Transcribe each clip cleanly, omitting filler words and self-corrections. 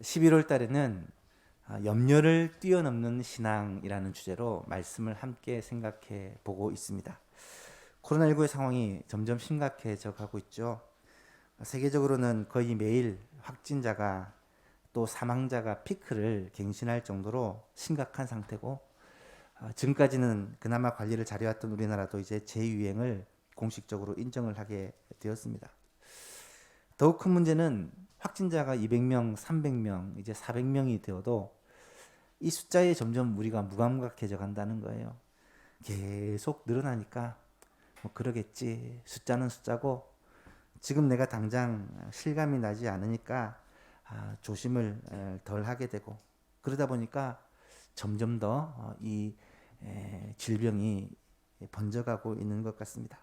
11월 달에는 염려를 뛰어넘는 신앙이라는 주제로 말씀을 함께 생각해 보고 있습니다. 코로나19의 상황이 점점 심각해져 가고 있죠. 세계적으로는 거의 매일 확진자가 또 사망자가 피크를 갱신할 정도로 심각한 상태고, 지금까지는 그나마 관리를 잘해왔던 우리나라도 이제 재유행을 공식적으로 인정을 하게 되었습니다. 더욱 큰 문제는 확진자가 200명, 300명, 이제 400명이 되어도 이 숫자에 점점 우리가 무감각해져 간다는 거예요. 계속 늘어나니까 뭐 그러겠지. 숫자는 숫자고 지금 내가 당장 실감이 나지 않으니까 조심을 덜 하게 되고, 그러다 보니까 점점 더 이 질병이 번져가고 있는 것 같습니다.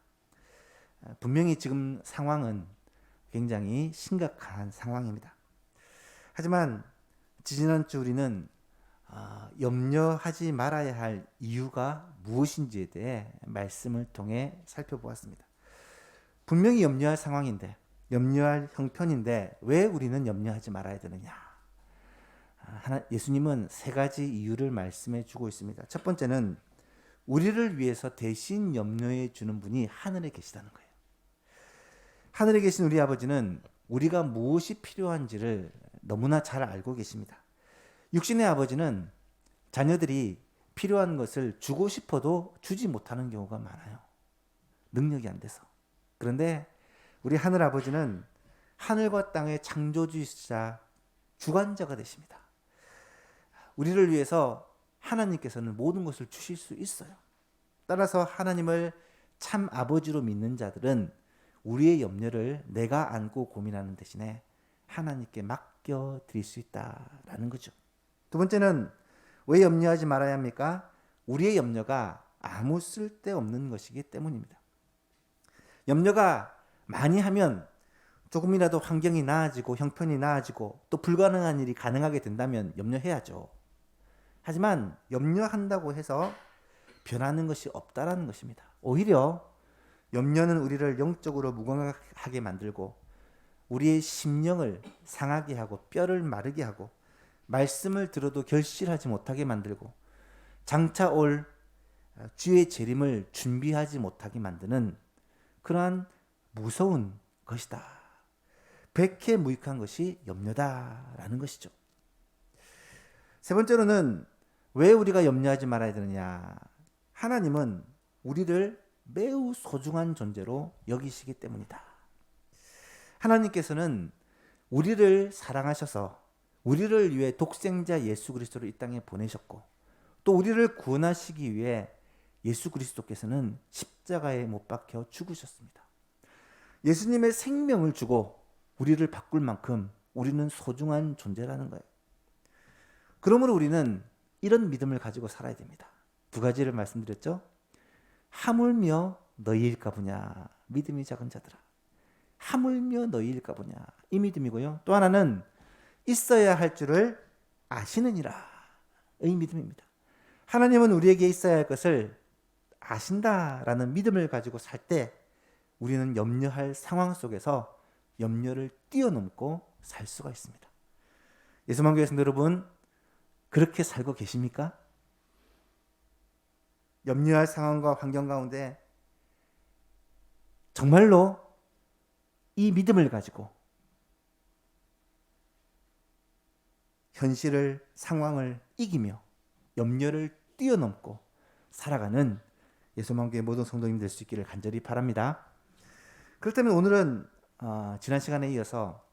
분명히 지금 상황은 굉장히 심각한 상황입니다. 하지만 지지난주 우리는 염려하지 말아야 할 이유가 무엇인지에 대해 말씀을 통해 살펴보았습니다. 분명히 염려할 상황인데, 염려할 형편인데 왜 우리는 염려하지 말아야 되느냐? 예수님은 세 가지 이유를 말씀해 주고 있습니다. 첫 번째는 우리를 위해서 대신 염려해 주는 분이 하늘에 계시다는 거예요. 하늘에 계신 우리 아버지는 우리가 무엇이 필요한지를 너무나 잘 알고 계십니다. 육신의 아버지는 자녀들이 필요한 것을 주고 싶어도 주지 못하는 경우가 많아요. 능력이 안 돼서. 그런데 우리 하늘 아버지는 하늘과 땅의 창조주이시자 주관자가 되십니다. 우리를 위해서 하나님께서는 모든 것을 주실 수 있어요. 따라서 하나님을 참 아버지로 믿는 자들은 우리의 염려를 내가 안고 고민하는 대신에 하나님께 맡겨 드릴 수 있다라는 거죠. 두 번째는 왜 염려하지 말아야 합니까? 우리의 염려가 아무 쓸데없는 것이기 때문입니다. 염려가 많이 하면 조금이라도 환경이 나아지고 형편이 나아지고 또 불가능한 일이 가능하게 된다면 염려해야죠. 하지만 염려한다고 해서 변하는 것이 없다라는 것입니다. 오히려 염려는 우리를 영적으로 무감각하게 만들고 우리의 심령을 상하게 하고 뼈를 마르게 하고 말씀을 들어도 결실하지 못하게 만들고 장차 올 주의 재림을 준비하지 못하게 만드는 그러한 무서운 것이다. 백해무익한 것이 염려다라는 것이죠. 세 번째로는 왜 우리가 염려하지 말아야 되느냐? 하나님은 우리를 매우 소중한 존재로 여기시기 때문이다. 하나님께서는 우리를 사랑하셔서 우리를 위해 독생자 예수 그리스도를 이 땅에 보내셨고, 또 우리를 구원하시기 위해 예수 그리스도께서는 십자가에 못 박혀 죽으셨습니다. 예수님의 생명을 주고 우리를 바꿀 만큼 우리는 소중한 존재라는 거예요. 그러므로 우리는 이런 믿음을 가지고 살아야 됩니다. 두 가지를 말씀드렸죠. 하물며 너희일까 보냐, 믿음이 작은 자들아. 하물며 너희일까 보냐, 이 믿음이고요. 또 하나는 있어야 할 줄을 아시느니라, 이 믿음입니다. 하나님은 우리에게 있어야 할 것을 아신다라는 믿음을 가지고 살 때 우리는 염려할 상황 속에서 염려를 뛰어넘고 살 수가 있습니다. 예수만교회 성도 여러분, 그렇게 살고 계십니까? 염려할 상황과 환경 가운데 정말로 이 믿음을 가지고 현실을, 상황을 이기며 염려를 뛰어넘고 살아가는 예수만교회 모든 성도님 될 수 있기를 간절히 바랍니다. 그렇다면 오늘은 지난 시간에 이어서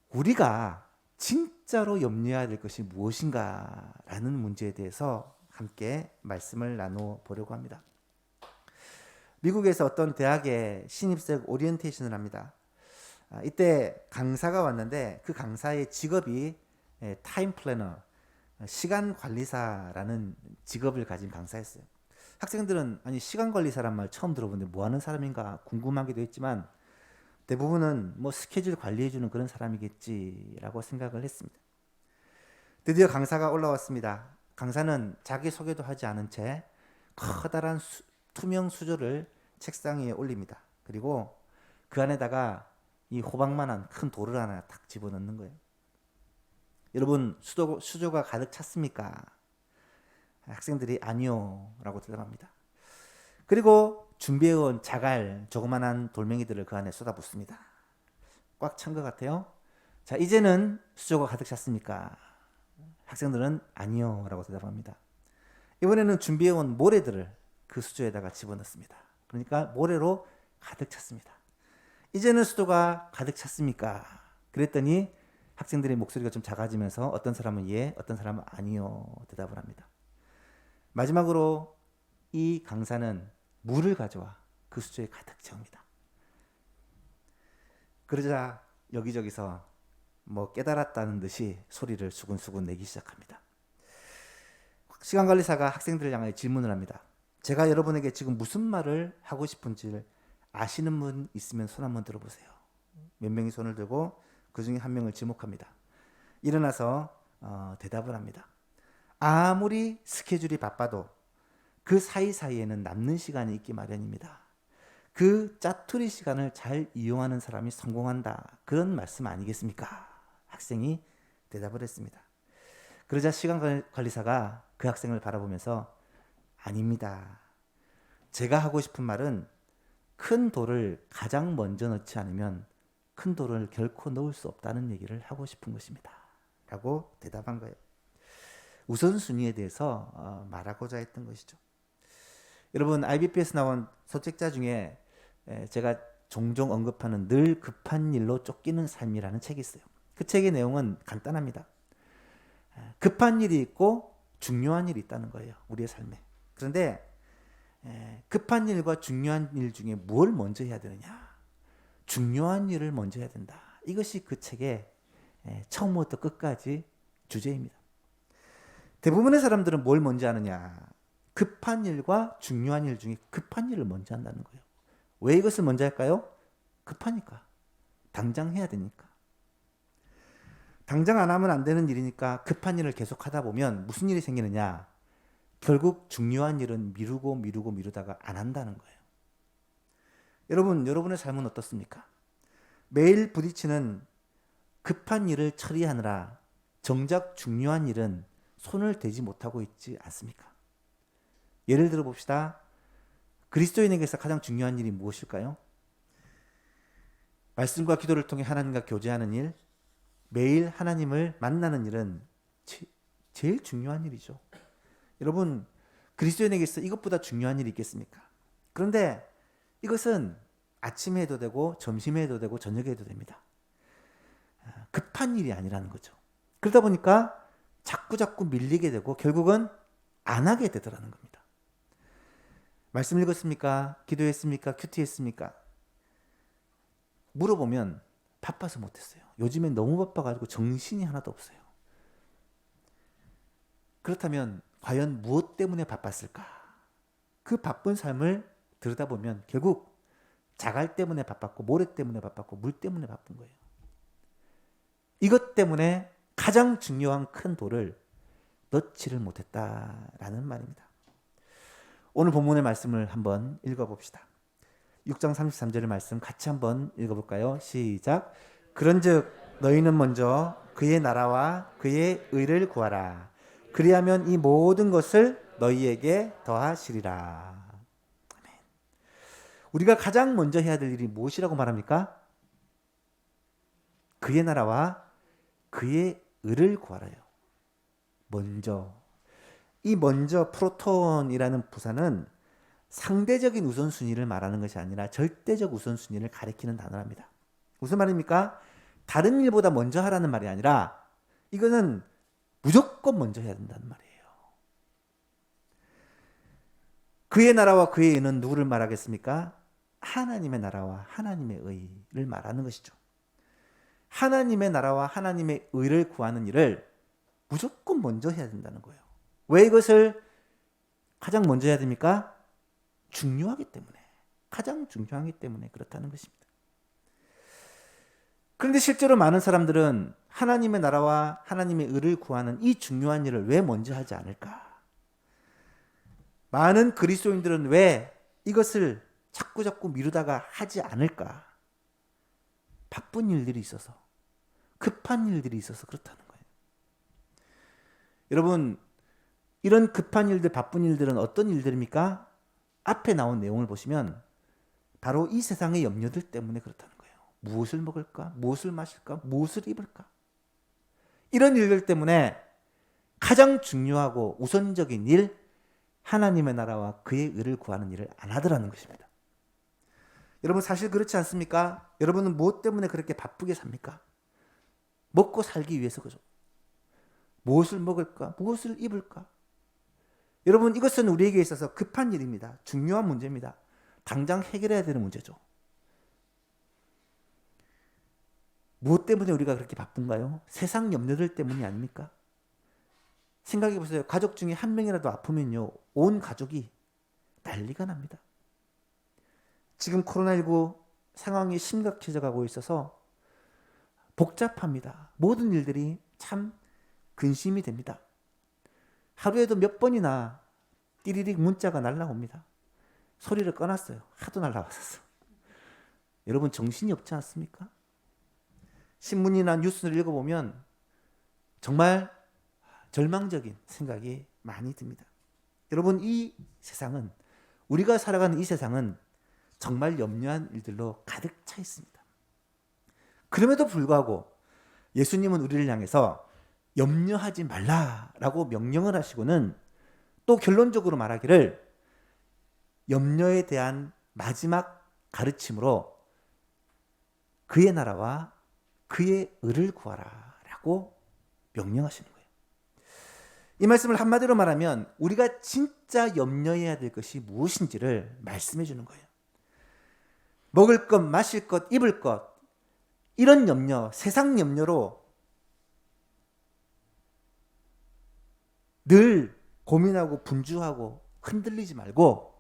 우리가 진짜로 염려해야 될 것이 무엇인가라는 문제에 대해서 함께 말씀을 나눠보려고 합니다. 미국에서 어떤 대학에 신입생 오리엔테이션을 합니다. 이때 강사가 왔는데 그 강사의 직업이 타임 플래너, 시간 관리사라는 직업을 가진 강사였어요. 학생들은 아니 시간 관리사란 말 처음 들어보는데 뭐 하는 사람인가 궁금하기도 했지만 대부분은 뭐 스케줄 관리해주는 그런 사람이겠지라고 생각을 했습니다. 드디어 강사가 올라왔습니다. 강사는 자기소개도 하지 않은 채 커다란 투명 수조를 책상 위에 올립니다. 그리고 그 안에다가 이 호박만한 큰 돌을 하나 탁 집어넣는 거예요. 여러분 수조가 가득 찼습니까? 학생들이 아니요 라고 대답합니다. 그리고 준비해온 자갈 조그만한 돌멩이들을 그 안에 쏟아붓습니다. 꽉 찬 것 같아요. 자, 이제는 수조가 가득 찼습니까? 학생들은 아니요 라고 대답합니다. 이번에는 준비해온 모래들을 그 수조에다가 집어넣습니다. 그러니까 모래로 가득 찼습니다. 이제는 수조가 가득 찼습니까? 그랬더니 학생들의 목소리가 좀 작아지면서 어떤 사람은 예, 어떤 사람은 아니요 대답을 합니다. 마지막으로 이 강사는 물을 가져와 그 수조에 가득 채웁니다. 그러자 여기저기서 뭐 깨달았다는 듯이 소리를 수근수근 내기 시작합니다. 시간관리사가 학생들을 향해 질문을 합니다. 제가 여러분에게 지금 무슨 말을 하고 싶은지를 아시는 분 있으면 손 한번 들어보세요. 몇 명이 손을 들고 그 중에 한 명을 지목합니다. 일어나서 대답을 합니다. 아무리 스케줄이 바빠도 그 사이사이에는 남는 시간이 있기 마련입니다. 그 짜투리 시간을 잘 이용하는 사람이 성공한다. 그런 말씀 아니겠습니까? 학생이 대답을 했습니다. 그러자 시간관리사가 그 학생을 바라보면서 아닙니다. 제가 하고 싶은 말은 큰 돌을 가장 먼저 넣지 않으면 큰 돌을 결코 넣을 수 없다는 얘기를 하고 싶은 것입니다. 라고 대답한 거예요. 우선순위에 대해서 말하고자 했던 것이죠. 여러분, IBP에서 나온 소책자 중에 제가 종종 언급하는 늘 급한 일로 쫓기는 삶이라는 책이 있어요. 그 책의 내용은 간단합니다. 급한 일이 있고 중요한 일이 있다는 거예요. 우리의 삶에. 그런데 급한 일과 중요한 일 중에 뭘 먼저 해야 되느냐? 중요한 일을 먼저 해야 된다. 이것이 그 책의 처음부터 끝까지 주제입니다. 대부분의 사람들은 뭘 먼저 하느냐? 급한 일과 중요한 일 중에 급한 일을 먼저 한다는 거예요. 왜 이것을 먼저 할까요? 급하니까. 당장 해야 되니까. 당장 안 하면 안 되는 일이니까 급한 일을 계속 하다 보면 무슨 일이 생기느냐? 결국 중요한 일은 미루다가 안 한다는 거예요. 여러분, 여러분의 삶은 어떻습니까? 매일 부딪히는 급한 일을 처리하느라 정작 중요한 일은 손을 대지 못하고 있지 않습니까? 예를 들어 봅시다. 그리스도인에게서 가장 중요한 일이 무엇일까요? 말씀과 기도를 통해 하나님과 교제하는 일, 매일 하나님을 만나는 일은 제일 중요한 일이죠. 여러분, 그리스도인에게서 이것보다 중요한 일이 있겠습니까? 그런데 이것은 아침에 해도 되고 점심에 해도 되고 저녁에 해도 됩니다. 급한 일이 아니라는 거죠. 그러다 보니까 자꾸 밀리게 되고 결국은 안 하게 되더라는 겁니다. 말씀 읽었습니까? 기도했습니까? 큐티했습니까? 물어보면 바빠서 못했어요. 요즘엔 너무 바빠가지고 정신이 하나도 없어요. 그렇다면 과연 무엇 때문에 바빴을까? 그 바쁜 삶을 들여다보면 결국 자갈 때문에 바빴고 모래 때문에 바빴고 물 때문에 바쁜 거예요. 이것 때문에 가장 중요한 큰 돌을 넣지를 못했다라는 말입니다. 오늘 본문의 말씀을 한번 읽어봅시다. 6장 33절의 말씀 같이 한번 읽어볼까요? 시작. 그런즉 너희는 먼저 그의 나라와 그의 의를 구하라. 그리하면 이 모든 것을 너희에게 더하시리라. 아멘. 우리가 가장 먼저 해야 될 일이 무엇이라고 말합니까? 그의 나라와 그의 의를 구하라요. 먼저. 이 먼저 프로톤이라는 부사는 상대적인 우선순위를 말하는 것이 아니라 절대적 우선순위를 가리키는 단어랍니다. 무슨 말입니까? 다른 일보다 먼저 하라는 말이 아니라 이거는 무조건 먼저 해야 된다는 말이에요. 그의 나라와 그의 의는 누구를 말하겠습니까? 하나님의 나라와 하나님의 의를 말하는 것이죠. 하나님의 나라와 하나님의 의를 구하는 일을 무조건 먼저 해야 된다는 거예요. 왜 이것을 가장 먼저 해야 됩니까? 중요하기 때문에. 가장 중요하기 때문에 그렇다는 것입니다. 그런데 실제로 많은 사람들은 하나님의 나라와 하나님의 의를 구하는 이 중요한 일을 왜 먼저 하지 않을까? 많은 그리스도인들은 왜 이것을 자꾸 미루다가 하지 않을까? 바쁜 일들이 있어서, 급한 일들이 있어서 그렇다는 거예요. 여러분, 이런 급한 일들, 바쁜 일들은 어떤 일들입니까? 앞에 나온 내용을 보시면 바로 이 세상의 염려들 때문에 그렇다는 거예요. 무엇을 먹을까? 무엇을 마실까? 무엇을 입을까? 이런 일들 때문에 가장 중요하고 우선적인 일, 하나님의 나라와 그의 의를 구하는 일을 안 하더라는 것입니다. 여러분, 사실 그렇지 않습니까? 여러분은 무엇 때문에 그렇게 바쁘게 삽니까? 먹고 살기 위해서 그죠. 무엇을 먹을까? 무엇을 입을까? 여러분, 이것은 우리에게 있어서 급한 일입니다. 중요한 문제입니다. 당장 해결해야 되는 문제죠. 무엇 때문에 우리가 그렇게 바쁜가요? 세상 염려들 때문이 아닙니까? 생각해 보세요. 가족 중에 한 명이라도 아프면요, 온 가족이 난리가 납니다. 지금 코로나19 상황이 심각해져 가고 있어서 복잡합니다. 모든 일들이 참 근심이 됩니다. 하루에도 몇 번이나 띠리릭 문자가 날라옵니다. 소리를 꺼놨어요. 하도 날라왔었어. 여러분, 정신이 없지 않습니까? 신문이나 뉴스를 읽어보면 정말 절망적인 생각이 많이 듭니다. 여러분, 이 세상은, 우리가 살아가는 이 세상은 정말 염려한 일들로 가득 차 있습니다. 그럼에도 불구하고 예수님은 우리를 향해서 염려하지 말라라고 명령을 하시고는 또 결론적으로 말하기를 염려에 대한 마지막 가르침으로 그의 나라와 그의 의를 구하라라고 명령하시는 거예요. 이 말씀을 한마디로 말하면 우리가 진짜 염려해야 될 것이 무엇인지를 말씀해 주는 거예요. 먹을 것, 마실 것, 입을 것, 이런 염려, 세상 염려로 늘 고민하고 분주하고 흔들리지 말고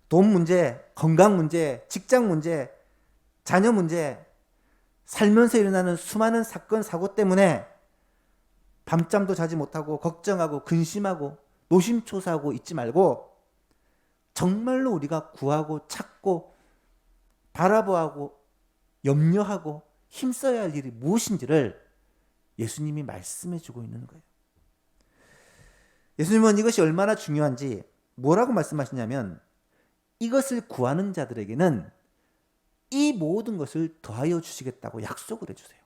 돈 문제, 건강 문제, 직장 문제, 자녀 문제, 살면서 일어나는 수많은 사건, 사고 때문에 밤잠도 자지 못하고 걱정하고 근심하고 노심초사하고 있지 말고 정말로 우리가 구하고 찾고 바라보고 염려하고 힘써야 할 일이 무엇인지를 예수님이 말씀해 주고 있는 거예요. 예수님은 이것이 얼마나 중요한지 뭐라고 말씀하시냐면 이것을 구하는 자들에게는 이 모든 것을 더하여 주시겠다고 약속을 해주세요.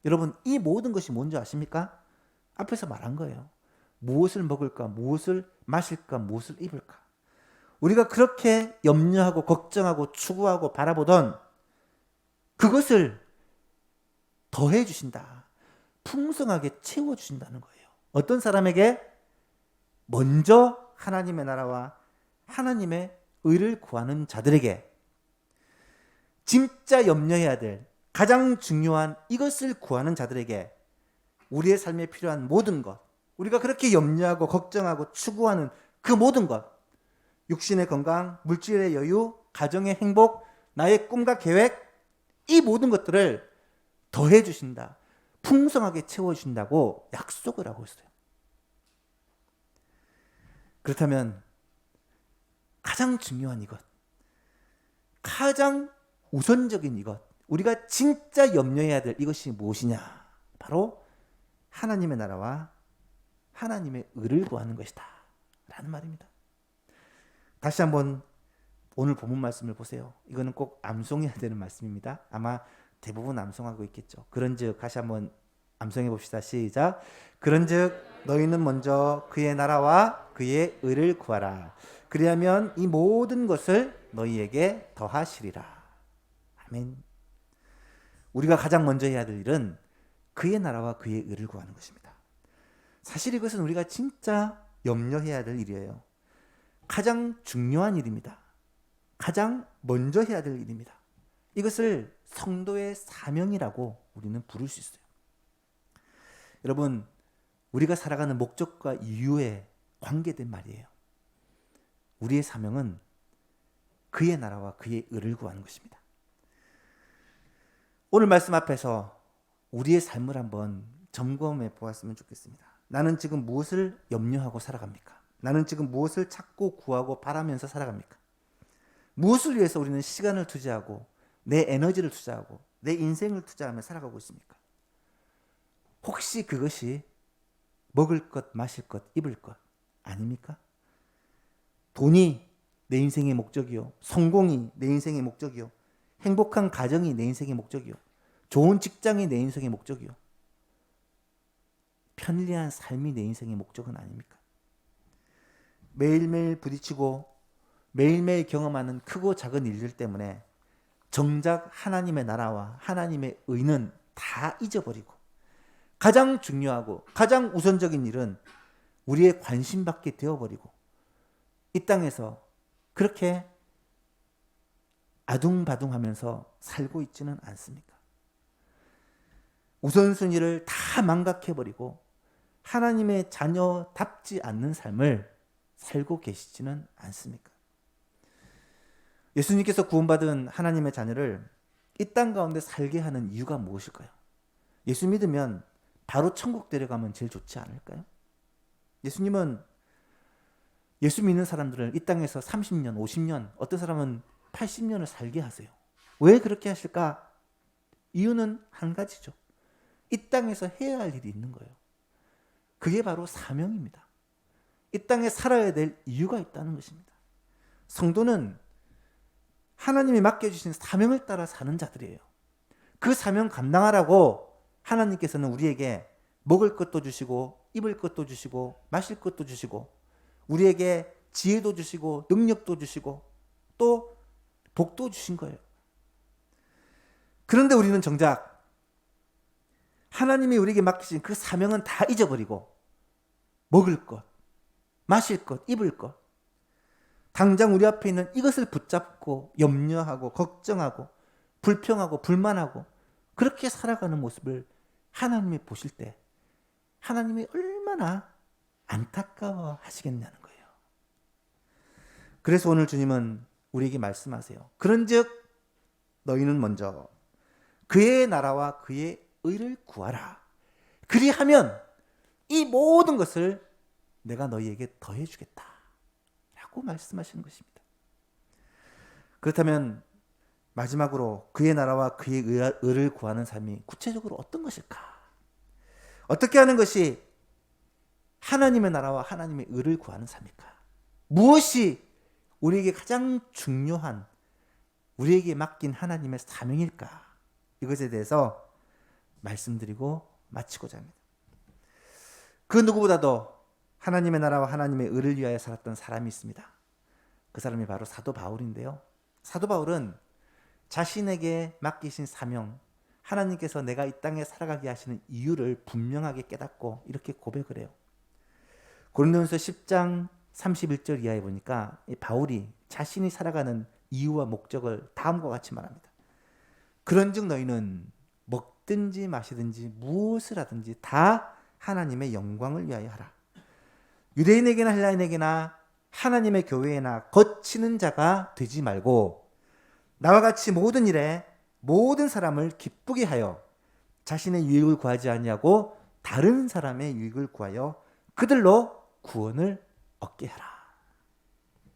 여러분, 이 모든 것이 뭔지 아십니까? 앞에서 말한 거예요. 무엇을 먹을까? 무엇을 마실까? 무엇을 입을까? 우리가 그렇게 염려하고 걱정하고 추구하고 바라보던 그것을 더해 주신다. 풍성하게 채워주신다는 거예요. 어떤 사람에게? 먼저 하나님의 나라와 하나님의 의를 구하는 자들에게 진짜 염려해야 될 가장 중요한 이것을 구하는 자들에게 우리의 삶에 필요한 모든 것, 우리가 그렇게 염려하고 걱정하고 추구하는 그 모든 것, 육신의 건강, 물질의 여유, 가정의 행복, 나의 꿈과 계획, 이 모든 것들을 더해 주신다. 풍성하게 채워주신다고 약속을 하고 있어요. 그렇다면 가장 중요한 이것, 가장 우선적인 이것, 우리가 진짜 염려해야 될 이것이 무엇이냐? 바로 하나님의 나라와 하나님의 의를 구하는 것이다 라는 말입니다. 다시 한번 오늘 본문 말씀을 보세요. 이거는 꼭 암송해야 되는 말씀입니다. 아마 대부분 암송하고 있겠죠. 그런즉 다시 한번 암송해 봅시다. 시작. 그런즉 너희는 먼저 그의 나라와 그의 의를 구하라. 그리하면 이 모든 것을 너희에게 더하시리라. 아멘. 우리가 가장 먼저 해야 될 일은 그의 나라와 그의 의를 구하는 것입니다. 사실 이것은 우리가 진짜 염려해야 될 일이에요. 가장 중요한 일입니다. 가장 먼저 해야 될 일입니다. 이것을 성도의 사명이라고 우리는 부를 수 있어요. 여러분, 우리가 살아가는 목적과 이유에 관계된 말이에요. 우리의 사명은 그의 나라와 그의 의를 구하는 것입니다. 오늘 말씀 앞에서 우리의 삶을 한번 점검해 보았으면 좋겠습니다. 나는 지금 무엇을 염려하고 살아갑니까? 나는 지금 무엇을 찾고 구하고 바라면서 살아갑니까? 무엇을 위해서 우리는 시간을 투자하고 내 에너지를 투자하고 내 인생을 투자하며 살아가고 있습니까? 혹시 그것이 먹을 것, 마실 것, 입을 것 아닙니까? 돈이 내 인생의 목적이요. 성공이 내 인생의 목적이요. 행복한 가정이 내 인생의 목적이요. 좋은 직장이 내 인생의 목적이요. 편리한 삶이 내 인생의 목적은 아닙니까? 매일매일 부딪히고 매일매일 경험하는 크고 작은 일들 때문에 정작 하나님의 나라와 하나님의 의는 다 잊어버리고 가장 중요하고 가장 우선적인 일은 우리의 관심밖에 되어버리고 이 땅에서 그렇게 아둥바둥하면서 살고 있지는 않습니까? 우선순위를 다 망각해버리고 하나님의 자녀답지 않는 삶을 살고 계시지는 않습니까? 예수님께서 구원받은 하나님의 자녀를 이 땅 가운데 살게 하는 이유가 무엇일까요? 예수 믿으면 바로 천국 데려가면 제일 좋지 않을까요? 예수님은 예수 믿는 사람들을 이 땅에서 30년, 50년, 어떤 사람은 80년을 살게 하세요. 왜 그렇게 하실까? 이유는 한 가지죠. 이 땅에서 해야 할 일이 있는 거예요. 그게 바로 사명입니다. 이 땅에 살아야 될 이유가 있다는 것입니다. 성도는 하나님이 맡겨주신 사명을 따라 사는 자들이에요. 그 사명 감당하라고 하나님께서는 우리에게 먹을 것도 주시고 입을 것도 주시고 마실 것도 주시고 우리에게 지혜도 주시고 능력도 주시고 또 복도 주신 거예요. 그런데 우리는 정작 하나님이 우리에게 맡기신 그 사명은 다 잊어버리고 먹을 것, 마실 것, 입을 것 당장 우리 앞에 있는 이것을 붙잡고 염려하고 걱정하고 불평하고 불만하고 그렇게 살아가는 모습을 하나님이 보실 때 하나님이 얼마나 안타까워 하시겠냐는 거예요. 그래서 오늘 주님은 우리에게 말씀하세요. 그런즉 너희는 먼저 그의 나라와 그의 의를 구하라. 그리하면 이 모든 것을 내가 너희에게 더해주겠다 라고 말씀하시는 것입니다. 그렇다면 마지막으로 그의 나라와 그의 의를 구하는 삶이 구체적으로 어떤 것일까? 어떻게 하는 것이 하나님의 나라와 하나님의 의를 구하는 삶일까? 무엇이 우리에게 가장 중요한 우리에게 맡긴 하나님의 사명일까? 이것에 대해서 말씀드리고 마치고자 합니다. 그 누구보다도 하나님의 나라와 하나님의 의를 위하여 살았던 사람이 있습니다. 그 사람이 바로 사도 바울인데요. 사도 바울은 자신에게 맡기신 사명, 하나님께서 내가 이 땅에 살아가게 하시는 이유를 분명하게 깨닫고 이렇게 고백을 해요. 고린도전서 10장 31절 이하에 보니까 바울이 자신이 살아가는 이유와 목적을 다음과 같이 말합니다. 그런즉 너희는 먹든지 마시든지 무엇을 하든지 다 하나님의 영광을 위하여 하라. 유대인에게나 헬라인에게나 하나님의 교회에나 거치는 자가 되지 말고 나와 같이 모든 일에 모든 사람을 기쁘게 하여 자신의 유익을 구하지 아니하고 다른 사람의 유익을 구하여 그들로 구원을 얻게 하라.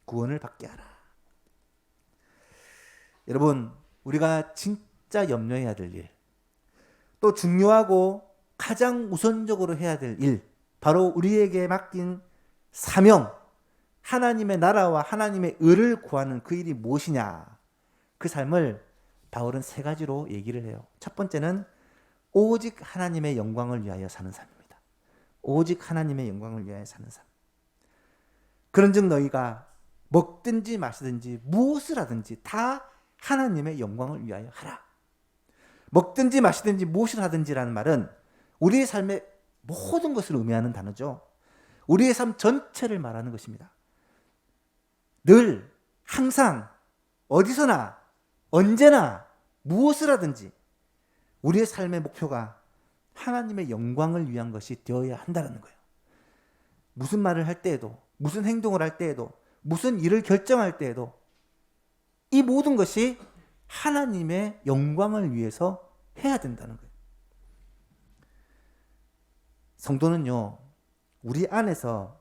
구원을 받게 하라. 여러분, 우리가 진짜 염려해야 될 일, 또 중요하고 가장 우선적으로 해야 될 일, 바로 우리에게 맡긴 사명, 하나님의 나라와 하나님의 의를 구하는 그 일이 무엇이냐? 그 삶을 바울은 세 가지로 얘기를 해요. 첫 번째는 오직 하나님의 영광을 위하여 사는 삶입니다. 오직 하나님의 영광을 위하여 사는 삶. 그런즉 너희가 먹든지 마시든지 무엇을 하든지 다 하나님의 영광을 위하여 하라. 먹든지 마시든지 무엇을 하든지라는 말은 우리의 삶의 모든 것을 의미하는 단어죠. 우리의 삶 전체를 말하는 것입니다. 늘 항상 어디서나 언제나 무엇을 하든지 우리의 삶의 목표가 하나님의 영광을 위한 것이 되어야 한다는 거예요. 무슨 말을 할 때에도 무슨 행동을 할 때에도 무슨 일을 결정할 때에도 이 모든 것이 하나님의 영광을 위해서 해야 된다는 거예요. 성도는요, 우리 안에서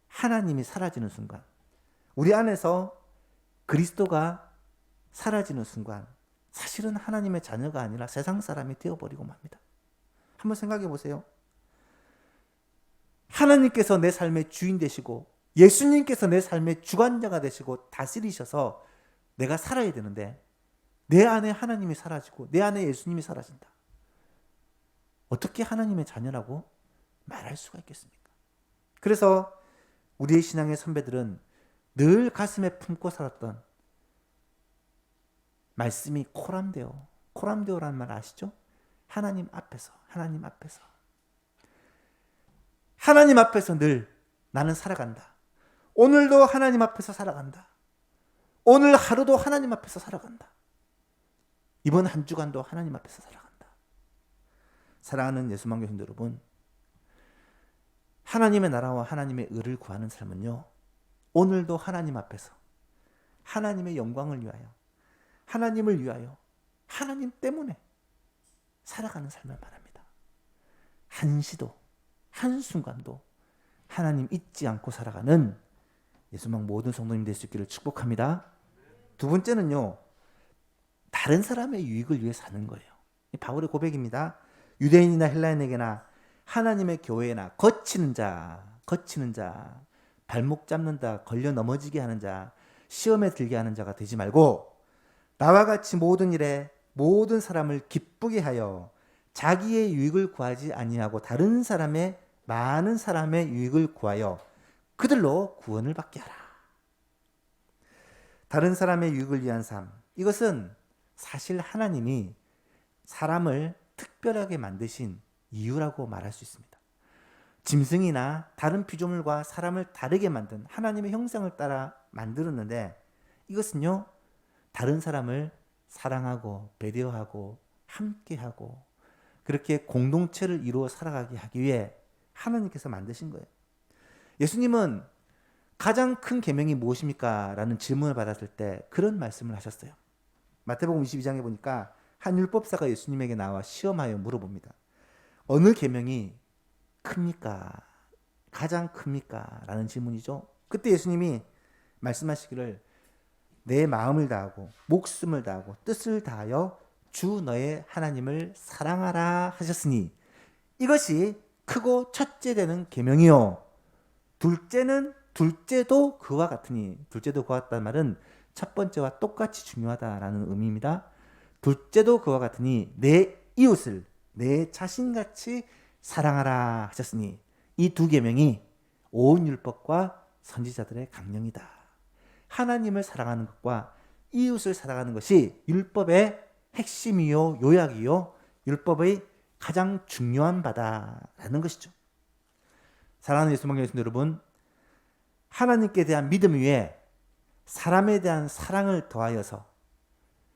하나님이 사라지는 순간, 우리 안에서 그리스도가 사라지는 순간 사실은 하나님의 자녀가 아니라 세상 사람이 되어버리고 맙니다. 한번 생각해 보세요. 하나님께서 내 삶의 주인 되시고 예수님께서 내 삶의 주관자가 되시고 다스리셔서 내가 살아야 되는데 내 안에 하나님이 사라지고 내 안에 예수님이 사라진다. 어떻게 하나님의 자녀라고 말할 수가 있겠습니까? 그래서 우리의 신앙의 선배들은 늘 가슴에 품고 살았던 말씀이 코람데오. 코람데오라는 말 아시죠? 하나님 앞에서, 하나님 앞에서. 하나님 앞에서 늘 나는 살아간다. 오늘도 하나님 앞에서 살아간다. 오늘 하루도 하나님 앞에서 살아간다. 이번 한 주간도 하나님 앞에서 살아간다. 사랑하는 예수만 교신 여러분, 하나님의 나라와 하나님의 의를 구하는 삶은요, 오늘도 하나님 앞에서 하나님의 영광을 위하여, 하나님을 위하여, 하나님 때문에 살아가는 삶을 말합니다. 한시도, 한순간도 하나님 잊지 않고 살아가는 예수만 모든 성도님 될 수 있기를 축복합니다. 두 번째는요, 다른 사람의 유익을 위해 사는 거예요. 바울의 고백입니다. 유대인이나 헬라인에게나 하나님의 교회나 거치는 자, 발목 잡는다, 걸려 넘어지게 하는 자, 시험에 들게 하는 자가 되지 말고 나와 같이 모든 일에 모든 사람을 기쁘게 하여 자기의 유익을 구하지 아니하고 다른 사람의 많은 사람의 유익을 구하여 그들로 구원을 받게 하라. 다른 사람의 유익을 위한 삶, 이것은 사실 하나님이 사람을 특별하게 만드신 이유라고 말할 수 있습니다. 짐승이나 다른 피조물과 사람을 다르게 만든 하나님의 형상을 따라 만들었는데 이것은요, 다른 사람을 사랑하고 배려하고 함께하고 그렇게 공동체를 이루어 살아가게 하기 위해 하나님께서 만드신 거예요. 예수님은 가장 큰 계명이 무엇입니까? 라는 질문을 받았을 때 그런 말씀을 하셨어요. 마태복음 22장에 보니까 한 율법사가 예수님에게 나와 시험하여 물어봅니다. 어느 계명이 큽니까? 가장 큽니까? 라는 질문이죠. 그때 예수님이 말씀하시기를 내 마음을 다하고 목숨을 다하고 뜻을 다하여 주 너의 하나님을 사랑하라 하셨으니 이것이 크고 첫째 되는 계명이요. 둘째도 그와 같으니, 둘째도 그와 같다는 말은 첫 번째와 똑같이 중요하다라는 의미입니다. 둘째도 그와 같으니 내 이웃을 내 자신같이 사랑하라 하셨으니 이 두 계명이 온 율법과 선지자들의 강령이다. 하나님을 사랑하는 것과 이웃을 사랑하는 것이 율법의 핵심이요 요약이요 율법의 가장 중요한 바다라는 것이죠. 사랑하는 예수님의 교회들 여러분, 하나님께 대한 믿음 위에 사람에 대한 사랑을 더하여서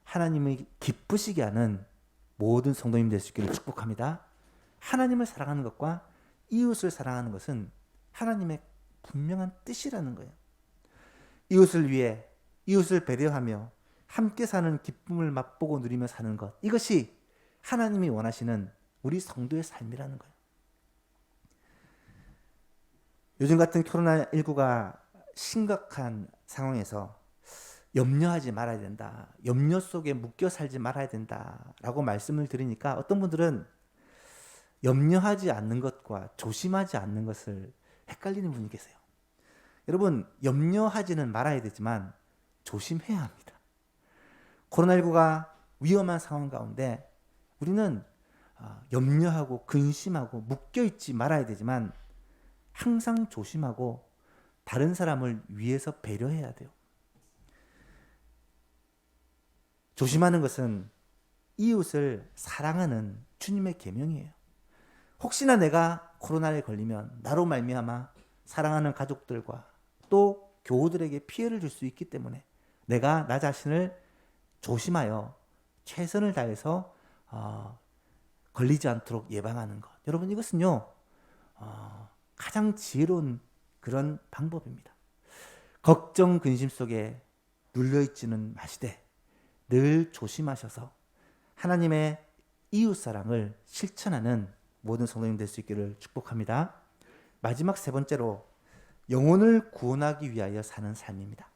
하나님이 기쁘시게 하는 모든 성도님 될 수 있기를 축복합니다. 하나님을 사랑하는 것과 이웃을 사랑하는 것은 하나님의 분명한 뜻이라는 거예요. 이웃을 위해 이웃을 배려하며 함께 사는 기쁨을 맛보고 누리며 사는 것, 이것이 하나님이 원하시는 우리 성도의 삶이라는 거예요. 요즘 같은 코로나19가 심각한 상황에서 염려하지 말아야 된다, 염려 속에 묶여 살지 말아야 된다라고 말씀을 드리니까 어떤 분들은 염려하지 않는 것과 조심하지 않는 것을 헷갈리는 분이 계세요. 여러분, 염려하지는 말아야 되지만 조심해야 합니다. 코로나19가 위험한 상황 가운데 우리는 염려하고 근심하고 묶여있지 말아야 되지만 항상 조심하고 다른 사람을 위해서 배려해야 돼요. 조심하는 것은 이웃을 사랑하는 주님의 계명이에요. 혹시나 내가 코로나에 걸리면 나로 말미암아 사랑하는 가족들과 또 교우들에게 피해를 줄 수 있기 때문에 내가 나 자신을 조심하여 최선을 다해서 걸리지 않도록 예방하는 것. 여러분, 이것은요 가장 지혜로운 그런 방법입니다. 걱정 근심 속에 눌려있지는 마시되 늘 조심하셔서 하나님의 이웃사랑을 실천하는 모든 성도님 될 수 있기를 축복합니다. 마지막 세 번째로 영혼을 구원하기 위하여 사는 삶입니다.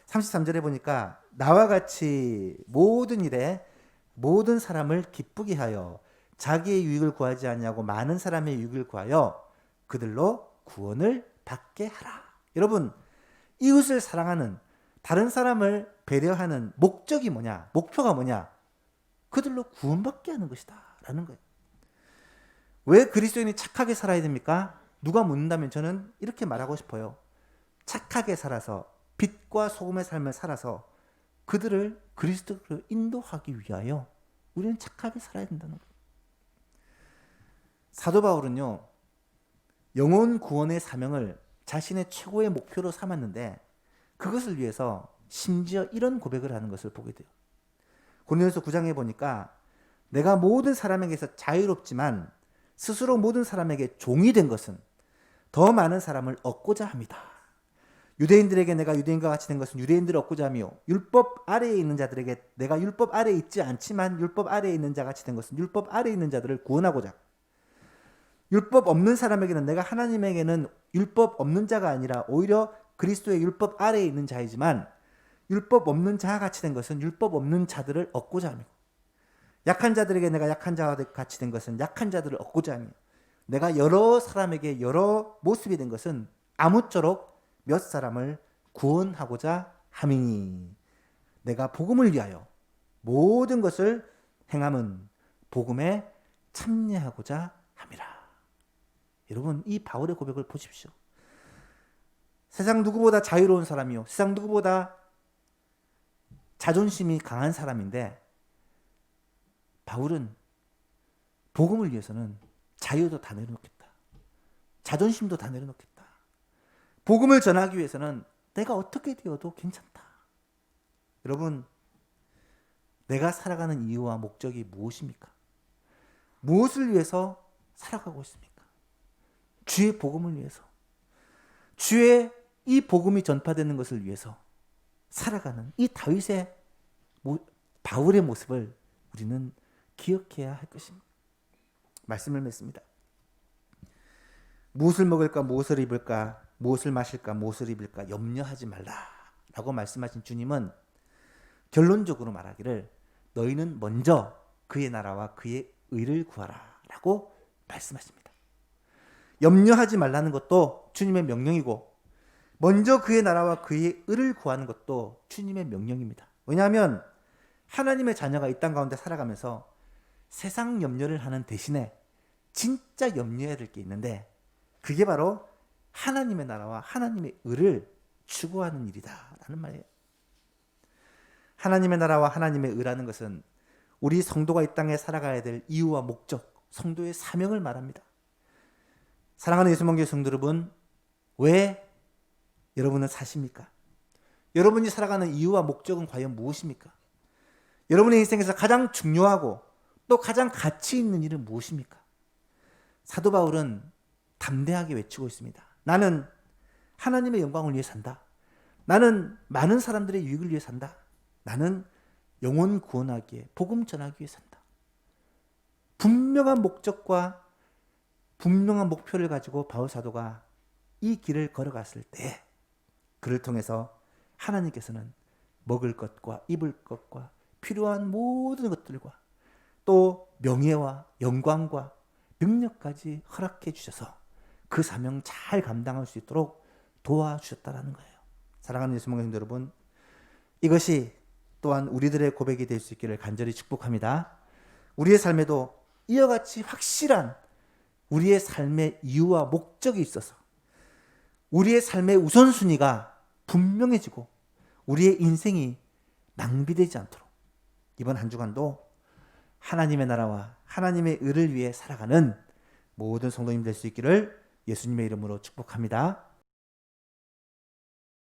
33절에 보니까 나와 같이 모든 일에 모든 사람을 기쁘게 하여 자기의 유익을 구하지 아니하고 많은 사람의 유익을 구하여 그들로 구원을 받게 하라. 여러분, 이웃을 사랑하는, 다른 사람을 배려하는 목적이 뭐냐? 목표가 뭐냐? 그들로 구원받게 하는 것이다 라는 거예요. 왜 그리스도인이 착하게 살아야 됩니까? 누가 묻는다면 저는 이렇게 말하고 싶어요. 착하게 살아서, 빛과 소금의 삶을 살아서 그들을 그리스도로 인도하기 위하여 우리는 착하게 살아야 된다는 거예요. 사도 바울은요, 영혼 구원의 사명을 자신의 최고의 목표로 삼았는데 그것을 위해서 심지어 이런 고백을 하는 것을 보게 돼요. 고린도서 9장에 보니까 내가 모든 사람에게서 자유롭지만 스스로 모든 사람에게 종이 된 것은 더 많은 사람을 얻고자 합니다. 유대인들에게 내가 유대인과 같이 된 것은 유대인들을 얻고자 하며 율법 아래에 있는 자들에게 내가 율법 아래에 있지 않지만 율법 아래에 있는 자 같이 된 것은 율법 아래에 있는 자들을 구원하고자. 율법 없는 사람에게는 내가 하나님에게는 율법 없는 자가 아니라 오히려 그리스도의 율법 아래에 있는 자이지만 율법 없는 자와 같이 된 것은 율법 없는 자들을 얻고자 하며 약한 자들에게 내가 약한 자와 같이 된 것은 약한 자들을 얻고자 하며 내가 여러 사람에게 여러 모습이 된 것은 아무쪼록 몇 사람을 구원하고자 함이니 내가 복음을 위하여 모든 것을 행함은 복음에 참여하고자 함이라. 여러분, 이 바울의 고백을 보십시오. 세상 누구보다 자유로운 사람이요, 세상 누구보다 자존심이 강한 사람인데 바울은 복음을 위해서는 자유도 다 내려놓겠다. 자존심도 다 내려놓겠다. 복음을 전하기 위해서는 내가 어떻게 되어도 괜찮다. 여러분, 내가 살아가는 이유와 목적이 무엇입니까? 무엇을 위해서 살아가고 있습니까? 주의 복음을 위해서, 주의 이 복음이 전파되는 것을 위해서 살아가는 이 다윗의 바울의 모습을 우리는 기억해야 할 것입니다. 말씀을 맺습니다. 무엇을 먹을까, 무엇을 입을까, 무엇을 마실까, 무엇을 입을까 염려하지 말라라고 말씀하신 주님은 결론적으로 말하기를 너희는 먼저 그의 나라와 그의 의를 구하라라고 말씀하십니다. 염려하지 말라는 것도 주님의 명령이고 먼저 그의 나라와 그의 의를 구하는 것도 주님의 명령입니다. 왜냐하면 하나님의 자녀가 이 땅 가운데 살아가면서 세상 염려를 하는 대신에 진짜 염려해야 될 게 있는데 그게 바로 하나님의 나라와 하나님의 의를 추구하는 일이다라는 말이에요. 하나님의 나라와 하나님의 의라는 것은 우리 성도가 이 땅에 살아가야 될 이유와 목적, 성도의 사명을 말합니다. 사랑하는 예수님의 성도 여러분, 왜 여러분은 사십니까? 여러분이 살아가는 이유와 목적은 과연 무엇입니까? 여러분의 인생에서 가장 중요하고 또 가장 가치 있는 일은 무엇입니까? 사도 바울은 담대하게 외치고 있습니다. 나는 하나님의 영광을 위해 산다. 나는 많은 사람들의 유익을 위해 산다. 나는 영혼 구원하기에 복음 전하기 위해 산다. 분명한 목적과 분명한 목표를 가지고 바울 사도가 이 길을 걸어갔을 때 그를 통해서 하나님께서는 먹을 것과 입을 것과 필요한 모든 것들과 또 명예와 영광과 능력까지 허락해 주셔서 그 사명 잘 감당할 수 있도록 도와주셨다라는 거예요. 사랑하는 예수님의 성도 여러분, 이것이 또한 우리들의 고백이 될 수 있기를 간절히 축복합니다. 우리의 삶에도 이와 같이 확실한 우리의 삶의 이유와 목적이 있어서 우리의 삶의 우선순위가 분명해지고 우리의 인생이 낭비되지 않도록 이번 한 주간도 하나님의 나라와 하나님의 의를 위해 살아가는 모든 성도님 될 수 있기를 예수님의 이름으로 축복합니다.